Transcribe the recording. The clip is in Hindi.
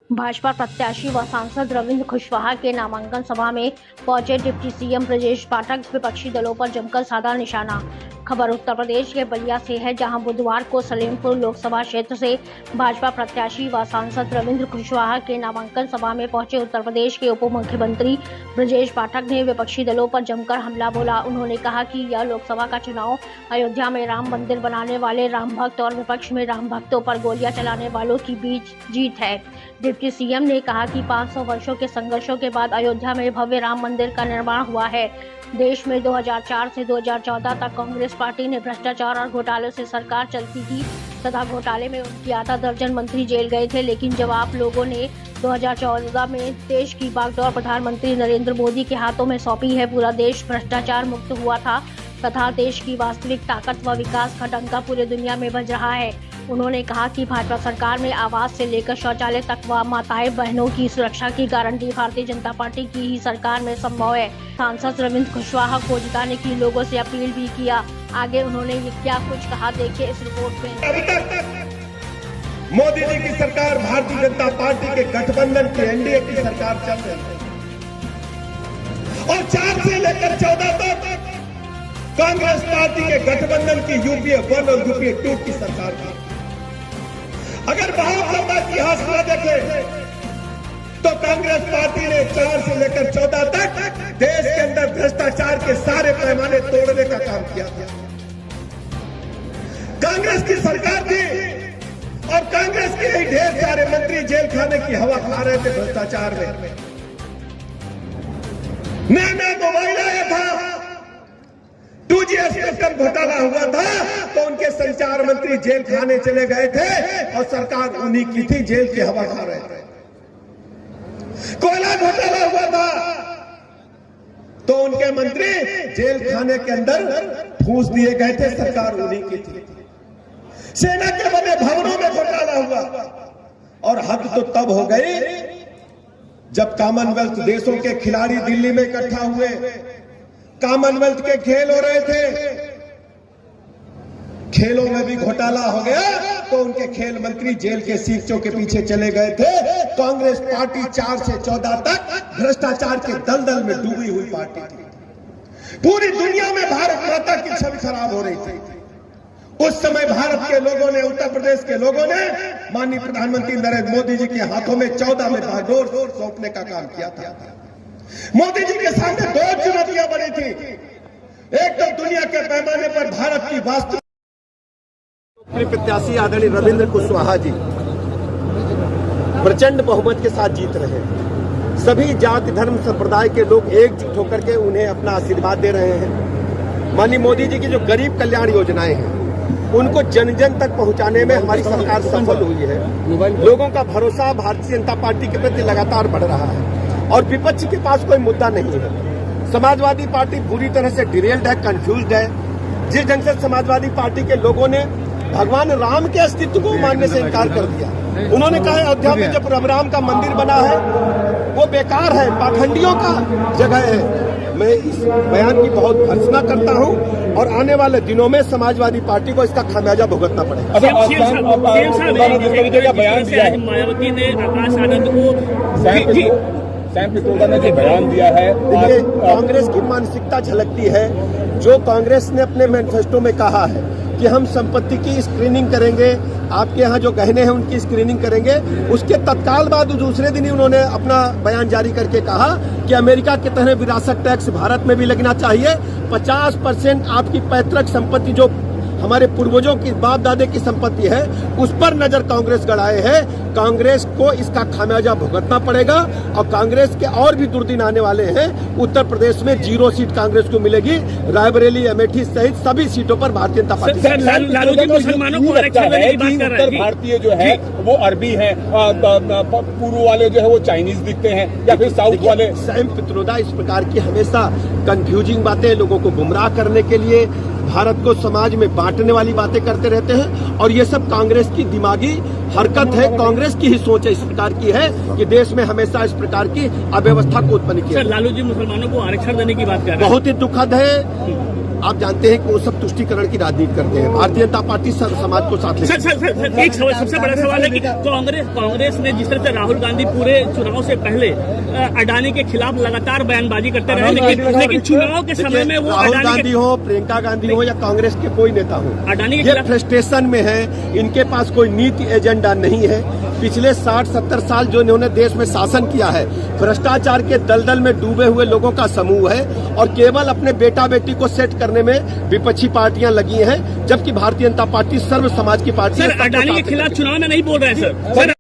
भाजपा प्रत्याशी व सांसद रविंद्र कुशवाहा के नामांकन सभा में पहुंचे डिप्टी सीएम ब्रजेश पाठक विपक्षी दलों पर जमकर साधा निशाना। खबर उत्तर प्रदेश के बलिया से है, जहां बुधवार को सलेमपुर लोकसभा क्षेत्र से भाजपा प्रत्याशी व सांसद रविंद्र कुशवाहा के नामांकन सभा में पहुंचे उत्तर प्रदेश के उप मुख्यमंत्री ब्रजेश पाठक ने विपक्षी दलों पर जमकर हमला बोला। उन्होंने कहा कि यह लोकसभा का चुनाव अयोध्या में राम मंदिर बनाने वाले राम भक्त और विपक्ष में राम भक्तों पर गोलियां चलाने वालों की बीच जीत है। डिप्टी सीएम ने कहा कि 500 वर्षों के संघर्षों के बाद अयोध्या में भव्य राम मंदिर का निर्माण हुआ है। देश में 2004 से 2014 तक कांग्रेस पार्टी ने भ्रष्टाचार और घोटाले से सरकार चलती थी तथा घोटाले में उनकी आधा दर्जन मंत्री जेल गए थे। लेकिन जब आप लोगों ने 2014 में देश की बागडोर प्रधानमंत्री नरेंद्र मोदी के हाथों में सौंपी है, पूरा देश भ्रष्टाचार मुक्त हुआ था तथा देश की वास्तविक ताकत व विकास का डंका पूरे दुनिया में बज रहा है। उन्होंने कहा कि भाजपा सरकार में आवास से लेकर शौचालय तक व माताएं बहनों की सुरक्षा की गारंटी भारतीय जनता पार्टी की ही सरकार में संभव है। सांसद रविंद्र कुशवाहा को जिताने की लोगों से अपील भी किया। आगे उन्होंने ये क्या कुछ कहा, देखिए इस रिपोर्ट में। अभी तक मोदी जी की सरकार, भारतीय जनता पार्टी के गठबंधन की एनडीए की सरकार चल रही है और 4 से लेकर 14 तक कांग्रेस पार्टी के गठबंधन की यूपीए 1 और यूपीए 2 की सरकार थी। अगर बहुत लंबा इतिहास न देखे तो कांग्रेस पार्टी ने 4 से लेकर 14 तक देश के अंदर भ्रष्टाचार के सारे पैमाने तोड़ने का काम किया था। कांग्रेस की सरकार थी और कांग्रेस के ही ढेर सारे मंत्री जेल खाने की हवा खा रहे थे भ्रष्टाचार में। नया मोबाइल आया था, 2G स्पेक्ट्रम घोटाला हुआ था तो उनके संचार मंत्री जेल खाने चले गए थे और सरकार उन्हीं की थी, जेल की हवा खा रहे थे। कोयला घोटाला हुआ था तो उनके मंत्री जेल खाने के अंदर ठूस दिए गए थे, सरकार उन्हीं की थी। सेना के बने भवनों में घोटाला हुआ और हद तो तब हो गई जब कॉमनवेल्थ देशों के खिलाड़ी दिल्ली में इकट्ठा हुए, कॉमनवेल्थ के खेल हो रहे थे, खेलों में भी घोटाला हो गया तो उनके खेल मंत्री जेल के सीटों के पीछे चले गए थे। कांग्रेस पार्टी 4 से 14 तक भ्रष्टाचार के दलदल में डूबी हुई पार्टी थी। पूरी दुनिया में भारत माता की छवि खराब हो रही थी। उस समय भारत के लोगों ने, उत्तर प्रदेश के लोगों ने माननीय प्रधानमंत्री नरेंद्र मोदी जी के हाथों में 14 में बागडोर सौंपने का काम किया था। मोदी जी के सामने 2 चुनौतियां बनी थी। एक तो दुनिया के पैमाने पर भारत की वास्तविक प्रत्याशी आदरणीय रविंद्र कुशवाहा जी प्रचंड बहुमत के साथ जीत रहे हैं। सभी जाति धर्म संप्रदाय के लोग एकजुट होकर के उन्हें अपना आशीर्वाद दे रहे हैं। माननीय मोदी जी की जो गरीब कल्याण योजनाएं हैं उनको जन जन तक पहुंचाने में हमारी सरकार सफल हुई है। लोगों का भरोसा भारतीय जनता पार्टी के प्रति लगातार बढ़ रहा है और विपक्ष के पास कोई मुद्दा नहीं है। समाजवादी पार्टी पूरी तरह से डिरेल्ड है, कंफ्यूज्ड है। जिस ढंग से समाजवादी पार्टी के लोगों ने भगवान राम के अस्तित्व को मानने से इनकार कर दिया। उन्होंने कहा अयोध्या में जब राम का मंदिर बना है वो बेकार है, पाखंडियों का जगह है। मैं इस बयान की बहुत भर्त्सना करता हूं और आने वाले दिनों में समाजवादी पार्टी को इसका खामियाजा भुगतना पड़ेगा। मायावती ने आकाश आनंद को सैम पित्रोदा ने जो बयान दिया है, देखिए कांग्रेस की मानसिकता झलकती है। जो कांग्रेस ने अपने मैनिफेस्टो में कहा है कि हम संपत्ति की स्क्रीनिंग करेंगे, आपके यहाँ जो गहने हैं उनकी स्क्रीनिंग करेंगे, उसके तत्काल बाद दूसरे दिन ही उन्होंने अपना बयान जारी करके कहा कि अमेरिका की तरह विरासत टैक्स भारत में भी लगना चाहिए। 50% आपकी पैतृक संपत्ति जो हमारे पूर्वजों की बाप दादे की संपत्ति है उस पर नजर कांग्रेस गड़ाए है। कांग्रेस को इसका खामियाजा भुगतना पड़ेगा और कांग्रेस के और भी दुर्दिन आने वाले हैं। उत्तर प्रदेश में 0 सीट कांग्रेस को मिलेगी। रायबरेली, अमेठी सहित सभी सीटों पर भारतीय जनता पार्टी। मुसलमानों को उत्तर भारतीय जो है वो अरबी है, पूर्व वाले जो है वो चाइनीज दिखते हैं या फिर साउथ वाले। सैम पित्रोदा इस प्रकार की हमेशा कंफ्यूजिंग बातें, लोगों को गुमराह करने के लिए, भारत को समाज में बांटने वाली बातें करते रहते हैं और ये सब कांग्रेस की दिमागी हरकत है। कांग्रेस की ही सोच इस प्रकार की है कि देश में हमेशा इस प्रकार की अव्यवस्था को उत्पन्न किया। लालू जी मुसलमानों को आरक्षण देने की बात कर रहे हैं, बहुत ही दुखद है। आप जानते हैं कि वो सब तुष्टीकरण की राजनीति करते हैं। भारतीय जनता पार्टी सर्व समाज को साथ लेकर सर एक सबसे बड़ा सवाल है कि कांग्रेस ने जिस तरह से राहुल गांधी पूरे चुनाव से पहले अडानी के खिलाफ लगातार बयानबाजी करते रहे, लेकिन चुनाव के समय में वो राहुल गांधी हो, प्रियंका गांधी हो या कांग्रेस के कोई नेता हो, अडानी के ये खिलाफ फ्रस्ट्रेशन में है। इनके पास कोई नीति एजेंडा नहीं है। पिछले 60-70 साल जो इन्होंने देश में शासन किया है, भ्रष्टाचार के दलदल में डूबे हुए लोगों का समूह है और केवल अपने बेटा बेटी को सेट करने में विपक्षी पार्टियां लगी हैं, जबकि भारतीय जनता पार्टी सर्व समाज की पार्टी है। सर अडानी के खिलाफ चुनाव में नहीं बोल रहे हैं सर।